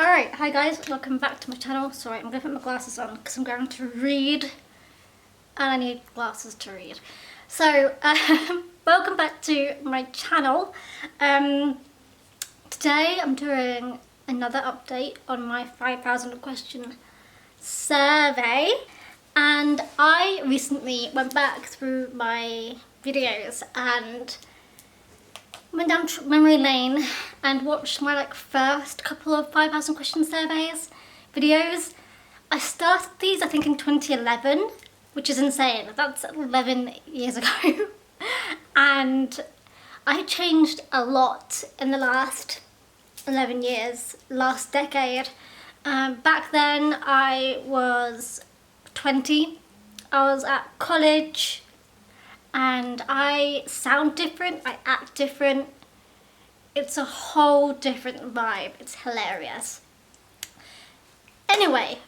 Alright, hi guys, welcome back to my channel. Sorry, I'm going to put my glasses on because I'm going to read and I need glasses to read. So, welcome back to my channel. Today I'm doing another update on my 5,000 question survey, and I recently went back through my videos and went down memory lane and watched my first couple of 5,000 question surveys videos. I started these I think in 2011, which is insane. That's 11 years ago. And I changed a lot in the last 11 years, last decade. Back then I was 20, I was at college, and I sound different, I act different. It's a whole different vibe. It's hilarious. Anyway,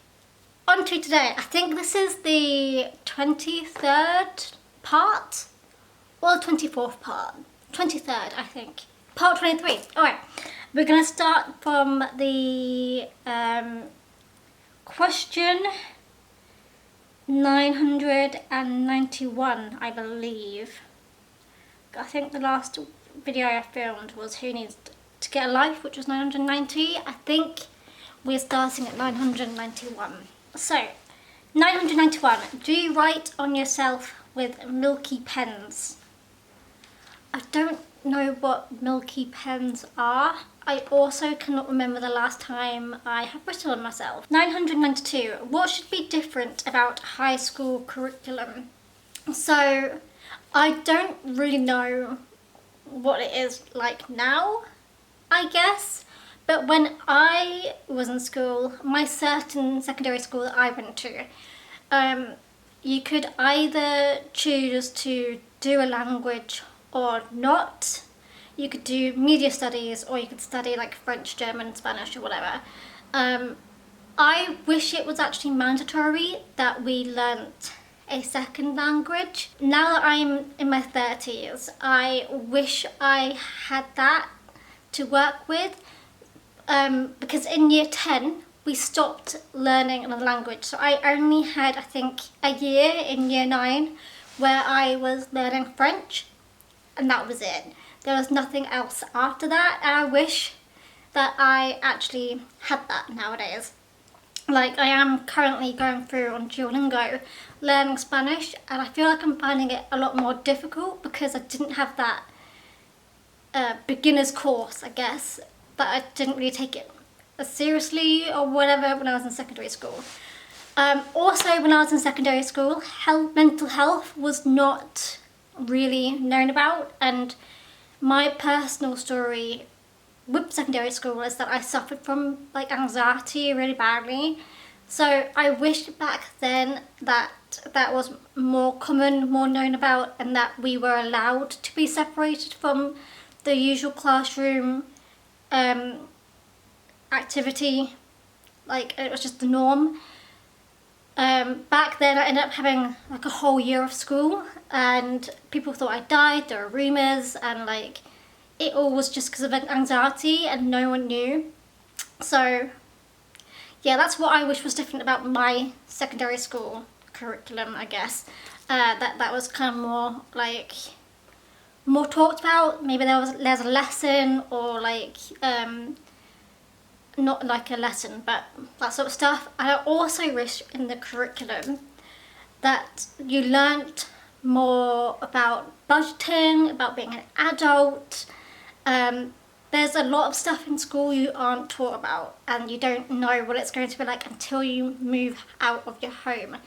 on to today. I think this is the 23rd part or 24th part. 23rd, I think. Part 23. Alright, we're going to start from the question 991, I believe. I think the last video I filmed was Who Needs to Get a Life, which was 990. I think we're starting at 991. So, 991. Do you write on yourself with Milky pens? I don't know what Milky pens are. I also cannot remember the last time I have written on myself. 992. What should be different about high school curriculum? So, I don't really know what it is like now, I guess. But when I was in school, my certain secondary school that I went to, you could either choose to do a language or not. You could do media studies, or you could study French, German, Spanish, or whatever. I wish it was actually mandatory that we learnt a second language. Now that I'm in my 30s, I wish I had that to work with, because in year 10 we stopped learning another language. So I only had, I think, a year in year 9 where I was learning French, and that was it. There was nothing else after that, and I wish that I actually had that nowadays. I am currently going through on Duolingo learning Spanish, and I feel like I'm finding it a lot more difficult because I didn't have that beginner's course, I guess, but I didn't really take it as seriously or whatever when I was in secondary school. Also, when I was in secondary school, mental health was not really known about, and my personal story with secondary school is that I suffered from anxiety really badly. So I wish back then that that was more common, more known about, and that we were allowed to be separated from the usual classroom activity. It was just the norm. Back then I ended up having a whole year of school, and people thought I died. There were rumours, and it all was just because of anxiety, and no one knew. So yeah, that's what I wish was different about my secondary school curriculum, I guess. That was kind of more talked about. Maybe there's a lesson, or not a lesson, but that sort of stuff. And I also wish in the curriculum that you learnt more about budgeting, about being an adult. There's a lot of stuff in school you aren't taught about, and you don't know what it's going to be like until you move out of your home.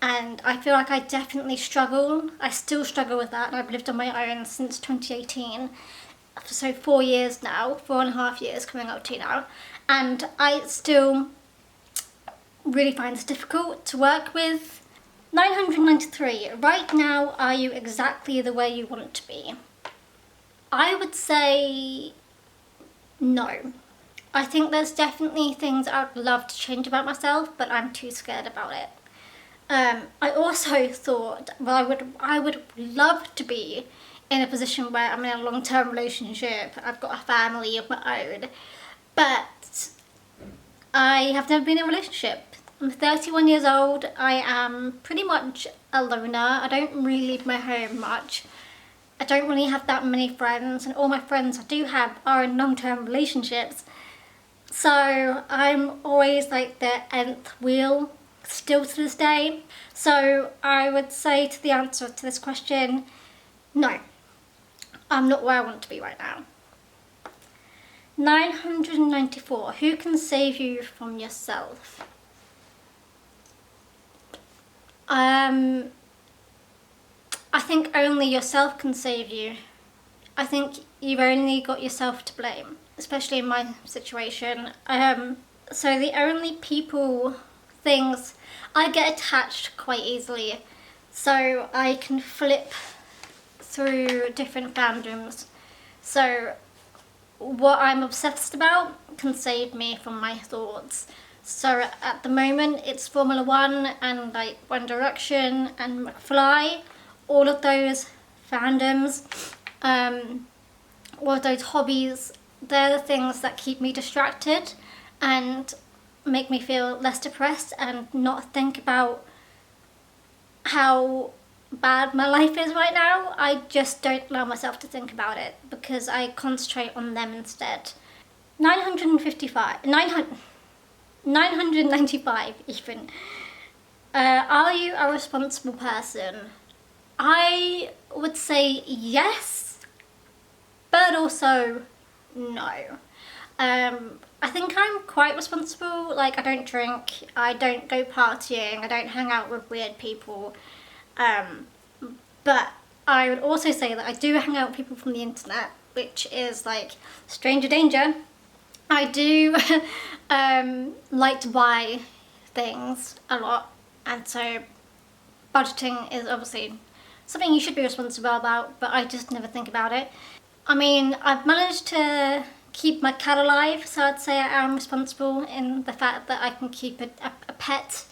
And I feel like I definitely struggle. I still struggle with that, and I've lived on my own since 2018. So 4 years now, 4.5 years coming up to now. And I still really find this difficult to work with. 993. Right now, are you exactly the way you want to be? I would say no. I think there's definitely things I'd love to change about myself, but I'm too scared about it. I also thought, well, I would love to be in a position where I'm in a long-term relationship, I've got a family of my own, but I have never been in a relationship. I'm 31 years old. I am pretty much a loner. I don't really leave my home much. I don't really have that many friends, and all my friends I do have are in long-term relationships. So I'm always like the nth wheel still to this day. So I would say to the answer to this question, no, I'm not where I want to be right now. 994. Who can save you from yourself? I think only yourself can save you. I think you've only got yourself to blame, especially in my situation. So the only people, things, I get attached quite easily. So I can flip through different fandoms. So what I'm obsessed about can save me from my thoughts. So at the moment it's Formula One and like One Direction and McFly, all of those fandoms, all of those hobbies, they're the things that keep me distracted and make me feel less depressed and not think about how bad my life is right now. I just don't allow myself to think about it because I concentrate on them instead. 995 even. Are you a responsible person? I would say yes, but also no. I think I'm quite responsible. Like, I don't drink, I don't go partying, I don't hang out with weird people. But I would also say that I do hang out with people from the internet, which is like stranger danger. I do like to buy things a lot, and so budgeting is obviously something you should be responsible about, but I just never think about it. I mean, I've managed to keep my cat alive, so I'd say I am responsible in the fact that I can keep a pet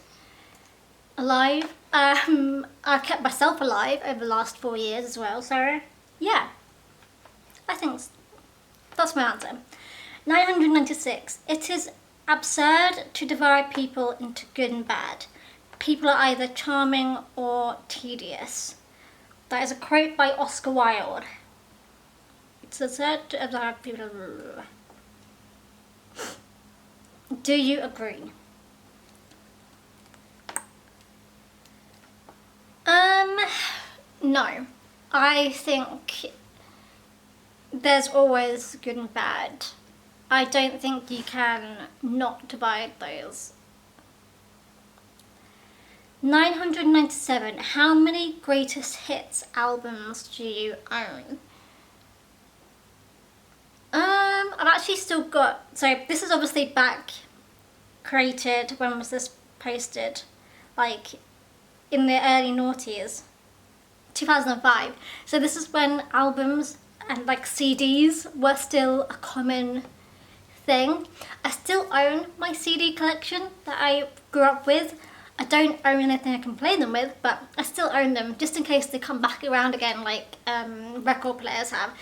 alive. I've kept myself alive over the last 4 years as well, so yeah, I think that's my answer. 996. It is absurd to divide people into good and bad. People are either charming or tedious. That is a quote by Oscar Wilde. It's absurd to divide people. Do you agree? No. I think there's always good and bad. I don't think you can not divide those. 997. How many greatest hits albums do you own? I've actually still got, so this is obviously back created, when was this posted? Like in the early noughties, 2005. So this is when albums and like CDs were still a common thing. I still own my CD collection that I grew up with. I don't own anything I can play them with, but I still own them just in case they come back around again like record players have.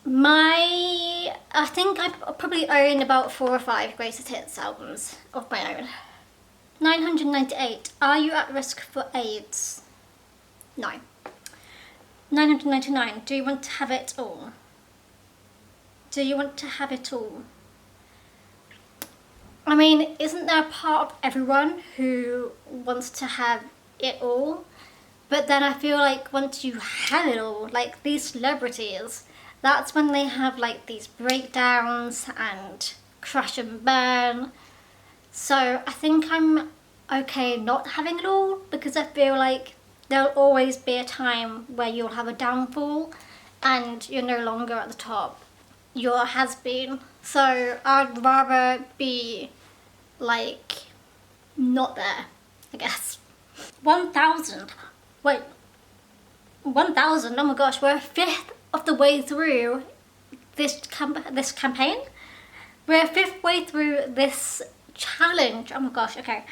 I think I probably own about 4 or 5 greatest hits albums of my own. 998. Are you at risk for AIDS? No. 999. Do you want to have it all? Do you want to have it all? I mean, isn't there a part of everyone who wants to have it all? But then I feel like once you have it all, like these celebrities, that's when they have like these breakdowns and crash and burn. So I think I'm okay not having it all, because I feel like there'll always be a time where you'll have a downfall and you're no longer at the top. You're has been. So I'd rather be like not there, I guess. 1,000. Wait. 1,000? Oh my gosh, we're a fifth of the way through this campaign. We're a fifth way through this challenge. Oh my gosh, okay.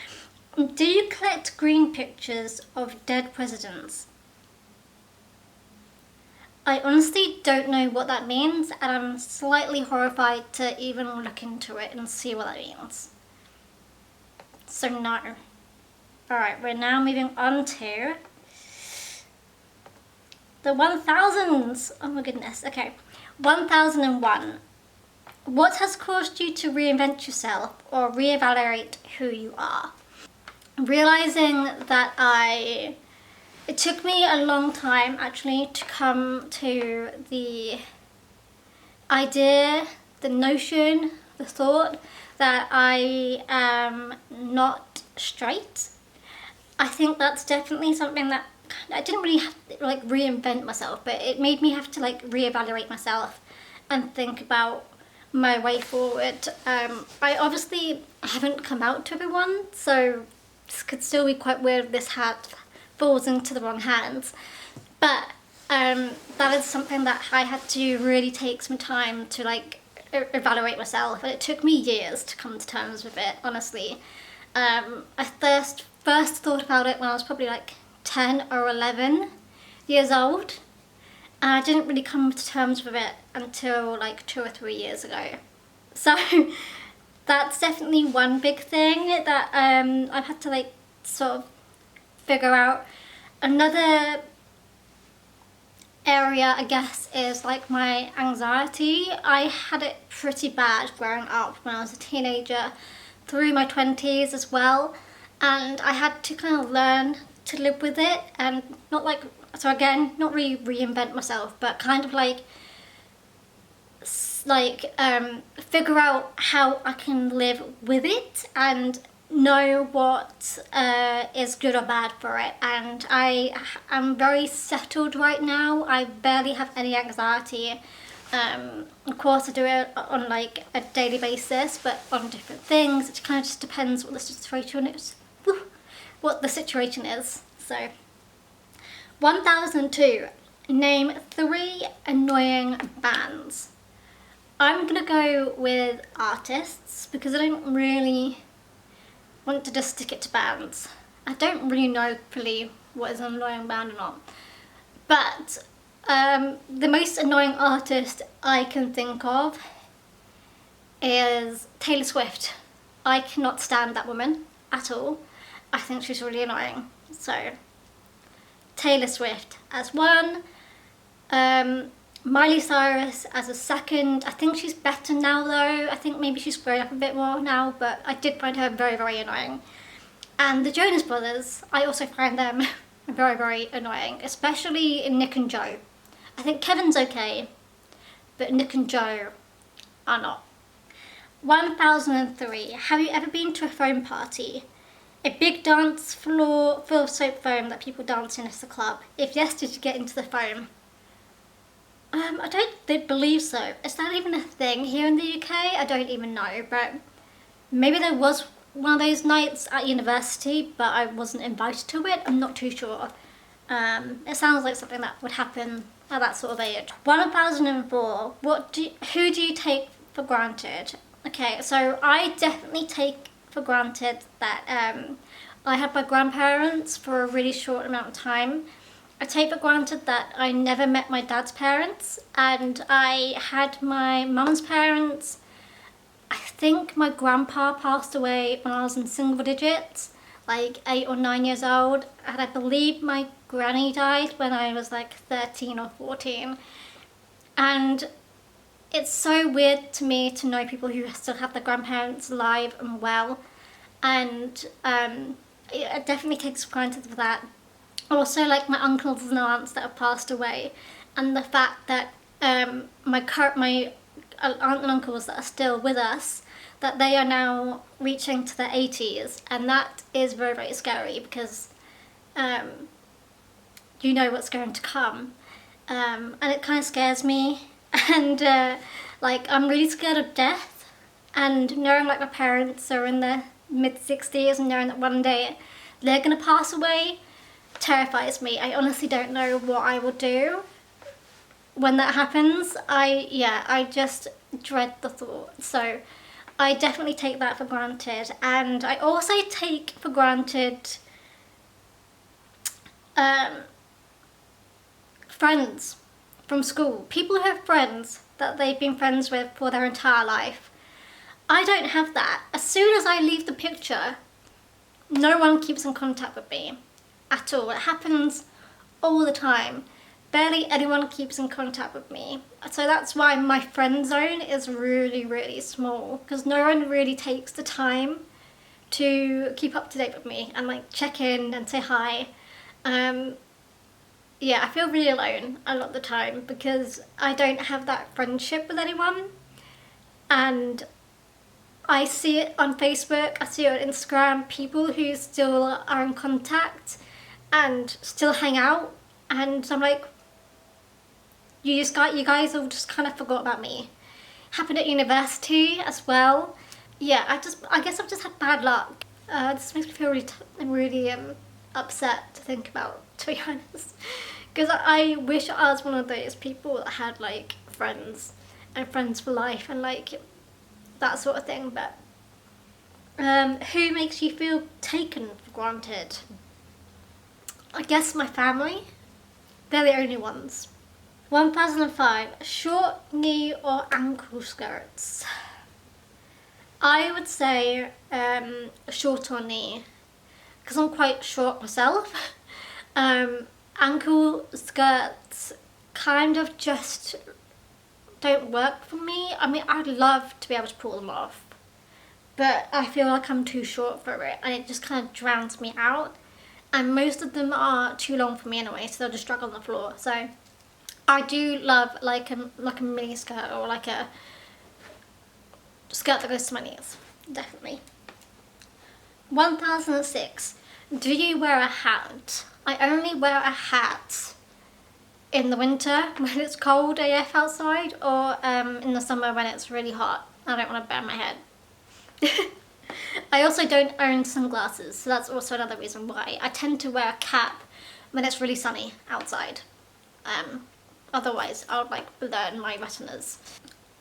Do you collect green pictures of dead presidents? I honestly don't know what that means, and I'm slightly horrified to even look into it and see what that means. So no. Alright, we're now moving on to the 1000s. Oh my goodness, okay. 1001. What has caused you to reinvent yourself or reevaluate who you are? Realizing that it took me a long time actually to come to the idea, the notion, the thought that I am not straight. I think that's definitely something that I didn't really have to like reinvent myself, but it made me have to like reevaluate myself and think about my way forward. I obviously haven't come out to everyone, so this could still be quite weird if this hat falls into the wrong hands. But that is something that I had to really take some time to like evaluate myself, and it took me years to come to terms with it, honestly. I first thought about it when I was probably like 10 or 11 years old, and I didn't really come to terms with it until like 2 or 3 years ago. So that's definitely one big thing that I've had to like sort of figure out. Another area, I guess, is like my anxiety. I had it pretty bad growing up when I was a teenager, through my 20s as well, and I had to kind of learn to live with it, and not like, so again, not really reinvent myself, but kind of like figure out how I can live with it and know what is good or bad for it. And I am very settled right now. I barely have any anxiety. Of course I do it on like a daily basis, but on different things. It kind of just depends what the situation is. What the situation is. So 1002. Name 3 annoying bands. I'm gonna go with artists because I don't really want to just stick it to bands. I don't really know fully what is an annoying band or not. But the most annoying artist I can think of is Taylor Swift. I cannot stand that woman at all. I think she's really annoying. So Taylor Swift as one. Miley Cyrus as a second. I think she's better now though. I think maybe she's grown up a bit more now, but I did find her very, very annoying. And the Jonas Brothers, I also find them very, very annoying, especially in Nick and Joe. I think Kevin's okay, but Nick and Joe are not. 1003. Have you ever been to a foam party? A big dance floor full of soap foam that people dance in as a club. If yes, did you get into the foam? I don't believe so. Is that even a thing here in the UK? I don't even know, but maybe there was one of those nights at university, but I wasn't invited to it. I'm not too sure. It sounds like something that would happen at that sort of age. 1004. Who do you take for granted? Okay, so I definitely take for granted that I had my grandparents for a really short amount of time. I take for granted that I never met my dad's parents, and I had my mum's parents. I think my grandpa passed away when I was in single digits, like 8 or 9 years old, and I believe my granny died when I was like 13 or 14. And it's so weird to me to know people who still have their grandparents alive and well, and it definitely takes for granted for that. Also, like my uncles and aunts that have passed away, and the fact that my aunt and uncles that are still with us, that they are now reaching to their 80s, and that is very, very scary because you know what's going to come, and it kind of scares me. And like I'm really scared of death, and knowing like my parents are in their mid-60s and knowing that one day they're gonna pass away terrifies me. I honestly don't know what I will do when that happens. I just dread the thought. So I definitely take that for granted, and I also take for granted friends. from school. People who have friends that they've been friends with for their entire life. I don't have that. As soon as I leave the picture, no one keeps in contact with me at all. It happens all the time. Barely anyone keeps in contact with me. So that's why my friend zone is really, really small, because no one really takes the time to keep up to date with me and like check in and say hi. Yeah, I feel really alone a lot of the time because I don't have that friendship with anyone. And I see it on Facebook, I see it on Instagram, people who still are in contact and still hang out, and I'm like, you guys all just kind of forgot about me. Happened at university as well. Yeah, I guess I've just had bad luck. This makes me feel really upset to think about, to be honest. Because I wish I was one of those people that had like friends and friends for life and like that sort of thing. But who makes you feel taken for granted? I guess my family. They're the only ones. 1005, short knee or ankle skirts? I would say short or knee, because I'm quite short myself. Ankle skirts kind of just don't work for me. I mean, I'd love to be able to pull them off, but I feel like I'm too short for it and it just kind of drowns me out. And most of them are too long for me anyway, so they'll just drag on the floor. So I do love like a mini skirt or like a skirt that goes to my knees, definitely. 1006, do you wear a hat? I only wear a hat in the winter when it's cold AF outside, or in the summer when it's really hot. I don't want to burn my head. I also don't own sunglasses, so that's also another reason why. I tend to wear a cap when it's really sunny outside. Otherwise, I would like blur my retinas.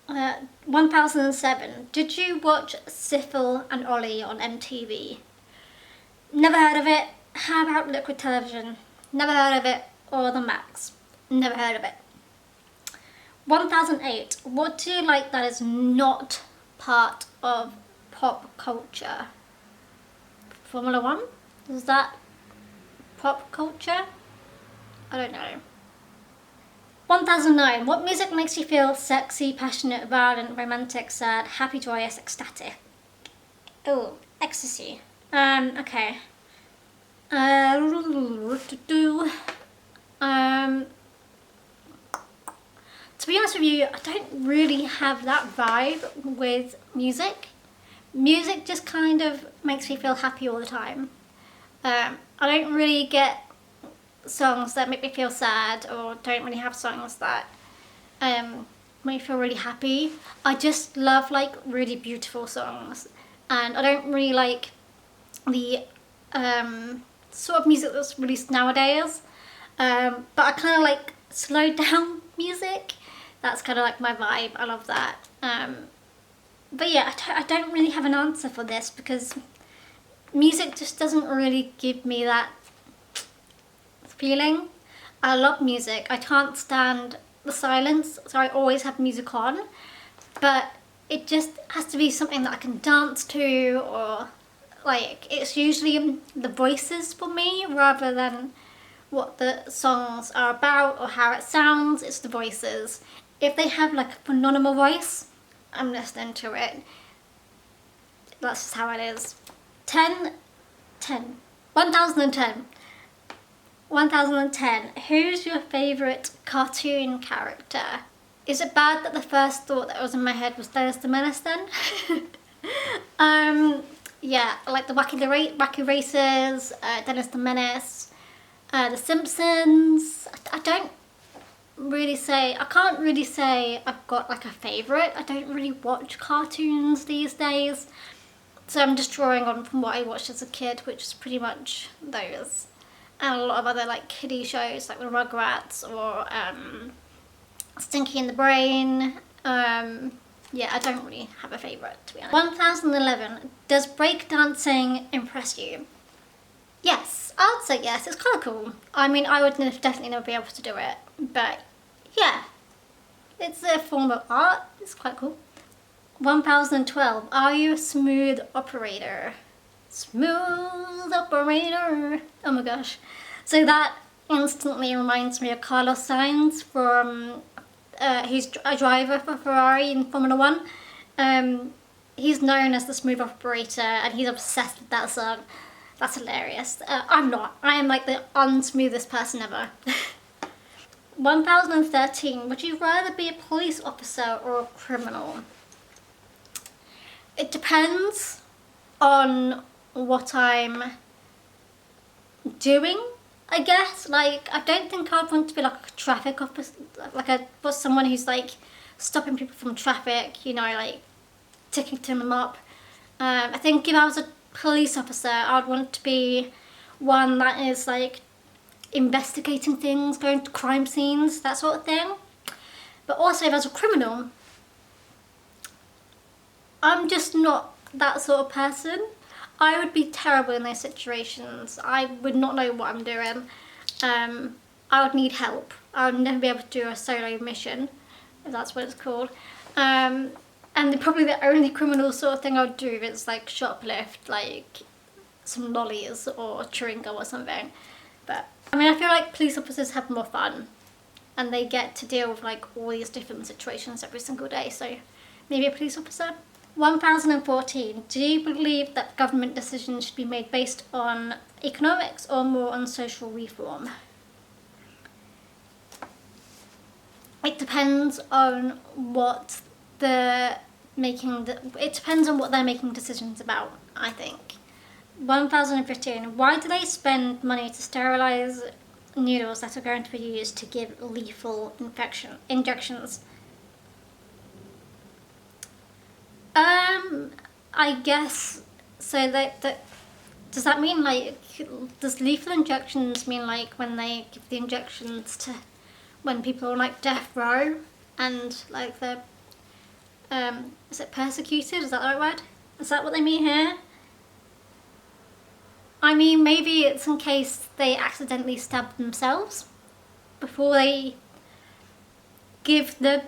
1007. Did you watch Syphil and Ollie on MTV? Never heard of it. How about Liquid Television? Never heard of it. Or The Max? Never heard of it. 1008. What do you like that is not part of pop culture? Formula 1? Is that pop culture? I don't know. 1009. What music makes you feel sexy, passionate, violent, romantic, sad, happy, joyous, ecstatic? Oh, ecstasy. Okay. To be honest with you, I don't really have that vibe with music. Music just kind of makes me feel happy all the time. I don't really get songs that make me feel sad, or don't really have songs that make me feel really happy. I just love like really beautiful songs, and I don't really like the sort of music that's released nowadays, but I kind of like slowed down music. That's kind of like my vibe. I love that. But yeah, I don't really have an answer for this because music just doesn't really give me that feeling. I love music. I can't stand the silence, so I always have music on, but it just has to be something that I can dance to, or like it's usually the voices for me rather than what the songs are about or how it sounds. It's the voices. If they have like a phenomenal voice, I'm listening to it. That's just how it is. 1010. 1010. 1010. Who's your favourite cartoon character? Is it bad that the first thought that was in my head was Dennis the Menace then? Yeah, I like the Wacky Races, Dennis the Menace, The Simpsons. I can't really say I've got like a favourite. I don't really watch cartoons these days, so I'm just drawing on from what I watched as a kid, which is pretty much those, and a lot of other like kiddie shows like the Rugrats or Stinky and the Brain. Yeah, I don't really have a favourite, to be honest. 1011. Does breakdancing impress you? Yes, I'd say yes. It's kind of cool. I mean, I would definitely never be able to do it, but yeah, it's a form of art. It's quite cool. 1012. Are you a smooth operator? Smooth operator. Oh my gosh. So that instantly reminds me of Carlos Sainz from, he's a driver for Ferrari in Formula One. He's known as the smooth operator and he's obsessed with that song. That's hilarious. I'm not. I am like the unsmoothest person ever. 1013. Would you rather be a police officer or a criminal? It depends on what I'm doing, I guess. Like, I don't think I'd want to be like a traffic officer, but someone who's like stopping people from traffic, you know, like ticketing them up. I think if I was a police officer, I'd want to be one that is like investigating things, going to crime scenes, that sort of thing. But also if I was a criminal, I'm just not that sort of person. I would be terrible in those situations. I would not know what I'm doing. I would need help. I would never be able to do a solo mission, if that's what it's called. And probably the only criminal sort of thing I would do is like shoplift, like some lollies or chewing gum or something. But I mean, I feel like police officers have more fun and they get to deal with like all these different situations every single day. So maybe a police officer. 1014. Do you believe that government decisions should be made based on economics or more on social reform? It depends on what it depends on what they're making decisions about, I think. 1015. Why do they spend money to sterilize needles that are going to be used to give lethal injections? I guess, so does that mean like, does lethal injections mean like when they give the injections to when people are on like death row and like they're, is it persecuted? Is that the right word? Is that what they mean here? I mean, maybe it's in case they accidentally stab themselves before they give the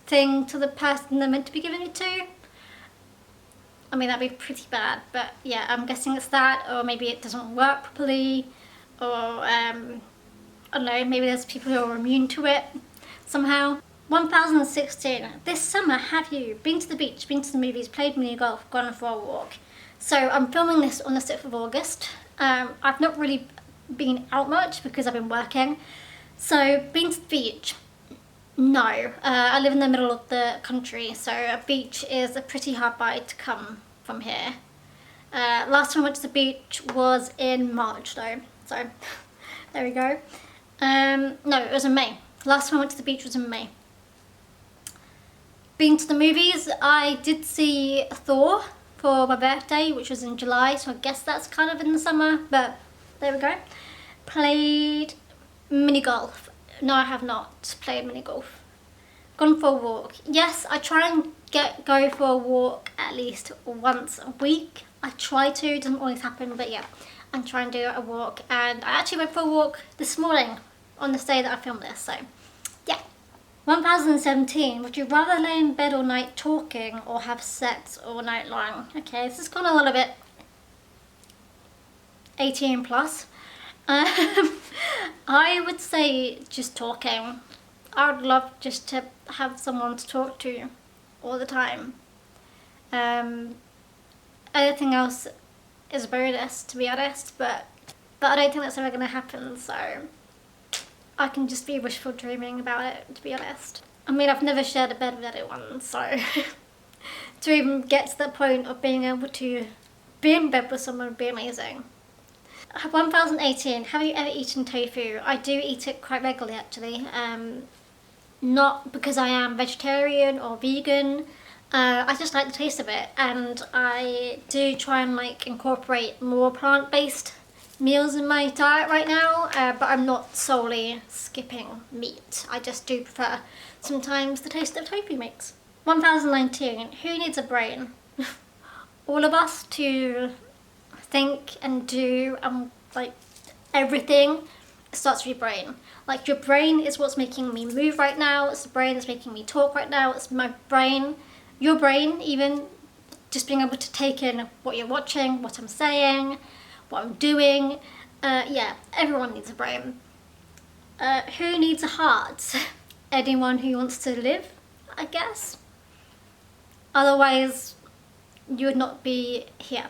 thing to the person they're meant to be giving it to. I mean, that'd be pretty bad, but yeah, I'm guessing it's that, or maybe it doesn't work properly, or I don't know, maybe there's people who are immune to it somehow. 1016. This summer, have you been to the beach, been to the movies, played mini golf, gone for a walk? So I'm filming this on the 6th of August. I've not really been out much because I've been working. So been to the beach? No. I live in the middle of the country, so a beach is a pretty hard by to come from here. Last time I went to the beach was in March though, so there we go. No, it was in May. Last time I went to the beach was in May. Been to the movies? I did see Thor for my birthday, which was in July, so I guess that's kind of in the summer, but there we go. Played mini golf. No, I have not played mini golf. Gone for a walk. Yes, I try and go for a walk at least once a week. I try to, it doesn't always happen, but yeah, I'm trying to do a walk, and I actually went for a walk this morning on this day that I filmed this, so yeah. 1017. Would you rather lay in bed all night talking or have sex all night long? Okay, this has gone a little bit 18 plus. I would say just talking. I would love just to have someone to talk to all the time. Anything else is a bonus, to be honest, but I don't think that's ever going to happen, so I can just be wishful dreaming about it, to be honest. I mean, I've never shared a bed with anyone, so to even get to that point of being able to be in bed with someone would be amazing. 1018. Have you ever eaten tofu? I do eat it quite regularly, actually. Not because I am vegetarian or vegan. I just like the taste of it, and I do try and like incorporate more plant-based meals in my diet right now, but I'm not solely skipping meat. I just do prefer sometimes the taste that tofu makes. 1019. Who needs a brain? All of us to think and do like everything starts with your brain. Like, your brain is what's making me move right now. It's the brain that's making me talk right now. It's my brain, your brain even, just being able to take in what you're watching, what I'm saying, what I'm doing. Yeah, everyone needs a brain. Who needs a heart? Anyone who wants to live, I guess. Otherwise, you would not be here.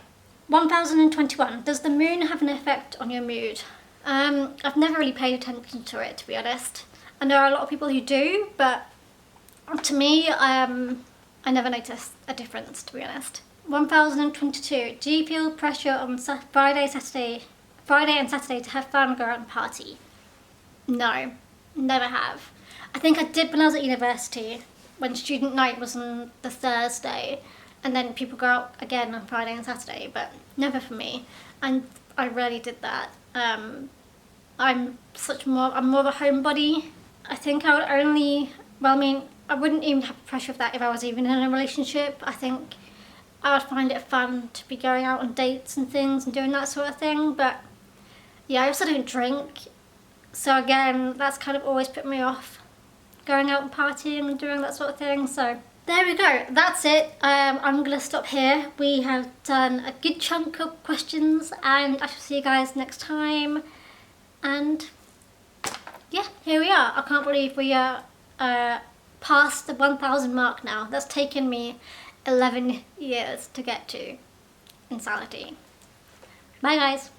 1021. Does the moon have an effect on your mood? I've never really paid attention to it, to be honest. I know a lot of people who do, but to me, I never noticed a difference, to be honest. 1022. Do you feel pressure on Friday and Saturday to have fun and go out and party? No, never have. I think I did when I was at university, when student night was on the Thursday, and then people go out again on Friday and Saturday, but never for me. And I rarely did that. I'm more of a homebody. I think I would I wouldn't even have pressure of that if I was even in a relationship. I think I would find it fun to be going out on dates and things and doing that sort of thing, but yeah, I also don't drink. So again, that's kind of always put me off going out and partying and doing that sort of thing. So there we go, that's it. I'm gonna stop here. We have done a good chunk of questions and I shall see you guys next time. And yeah, here we are. I can't believe we are past the 1,000 mark now. That's taken me 11 years to get to. Insanity. Bye guys.